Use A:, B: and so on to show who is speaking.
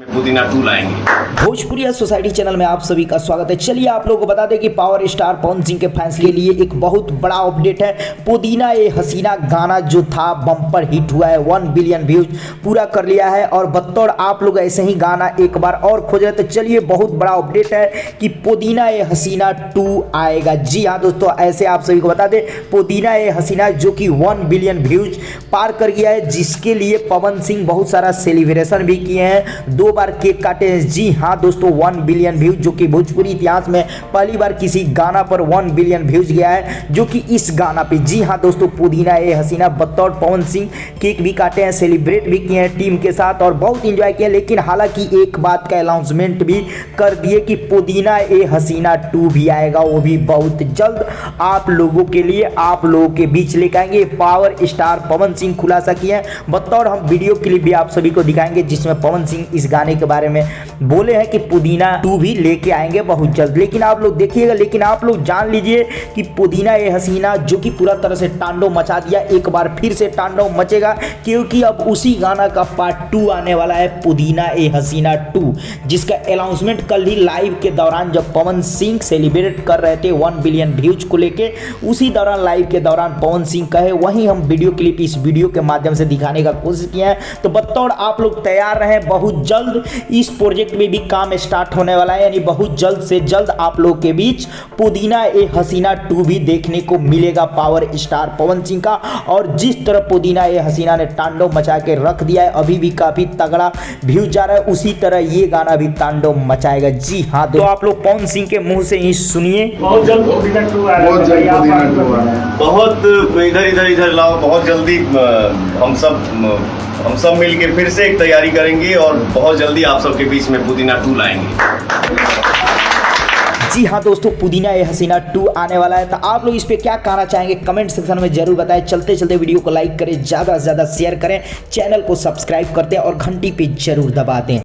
A: पुदीना 2 लाएंगे।
B: Bhojpuri society channel में आप सभी का स्वागत है। चलिए आप लोगों को बता दें कि पावर स्टार पवन सिंह के फैंस के लिए एक बहुत बड़ा अपडेट है। पुदीना ये हसीना गाना जो था बम्पर हिट हुआ है, 1 बिलियन व्यूज पूरा कर लिया है और बतौर आप लोग ऐसे ही गाना एक बार और खोज रहे। तो चलिए बहुत बड़ा अपडेट है कि पुदीना ये हसीना 2 आएगा। जी हाँ दोस्तों, ऐसे आप सभी को बता दें पुदीना ये हसीना जो कि 1 बिलियन व्यूज पार कर गया है, जिसके लिए पवन सिंह बहुत सारा सेलिब्रेशन भी किए हैं, 2 बार केक काटे हैं। जी हाँ दोस्तों, 1 बिलियन व्यूज जो कि भोजपुरी इतिहास में पहली बार किसी गाना पर 1 बिलियन व्यूज गया है, जो कि इस गाना पे। जी हाँ दोस्तों, पुदीना ये हसीना बतौर पवन सिंह केक भी काटे हैं, सेलिब्रेट भी किए हैं टीम के साथ और बहुत इंजॉय किया। लेकिन हालांकि एक बात का अनाउंसमेंट भी कर दिए कि पुदीना ये हसीना 2 भी आएगा, वो भी बहुत जल्द आप लोगों के लिए, आप लोगों के बीच लेकर आएंगे। पावर स्टार पवन सिंह खुलासा किए हैं, बतौर हम वीडियो क्लिप भी आप सभी को दिखाएंगे जिसमें पवन सिंह इस गाने के बारे में बोले हैं कि पुदीना 2 भी लेके आएंगे बहुत जल्द। लेकिन आप लोग देखिएगा, लेकिन आप लोग जान लीजिए कि पुदीना ये हसीना जो कि पूरा तरह से तांडव मचा दिया, एक बार फिर से तांडव मचेगा, क्योंकि अब उसी गाना का पार्ट 2 आने वाला है, पुदीना ये हसीना 2, जिसका अनाउंसमेंट कल ही लाइव के दौरान जब पवन सिंह सेलिब्रेट कर रहे थे 1 बिलियन व्यूज को लेके, उसी दौरान लाइव के दौरान पवन सिंह कहे, वहीं हम वीडियो क्लिप इस वीडियो के माध्यम से दिखाने का कोशिश किया है। तो बतौर आप लोग तैयार रहें, बहुत जल्द इस प्रोजेक्ट में भी काम स्टार्ट होने वाला है, यानी बहुत जल्द से जल्द आप लोग के बीच पुदीना ये हसीना 2 भी देखने को मिलेगा पावर स्टार पवन सिंह का। और जिस तरह पुदीना ये हसीना ने तांडव मचा के रख दिया है, अभी भी काफी तगड़ा व्यूज जा रहा है, उसी तरह ये गाना भी तांडव मचाएगा। जी हाँ, तो आप लोग पवन सिंह के मुंह से ही सुनिए,
C: बहुत जल्द पुदीना 2 आ रहा है।
A: बहुत इधर लाओ, बहुत जल्दी हम सब मिलके फिर से एक तैयारी करेंगे और बहुत जल्दी आप सबके बीच में पुदीना 2 लाएंगे।
B: जी हाँ दोस्तों, पुदीना ये हसीना 2 आने वाला है। तो आप लोग इस पे क्या कहना चाहेंगे कमेंट सेक्शन में जरूर बताएं। चलते चलते वीडियो को लाइक करें, ज़्यादा से ज़्यादा शेयर करें, चैनल को सब्सक्राइब करते हैं और घंटी पे जरूर दबा दें।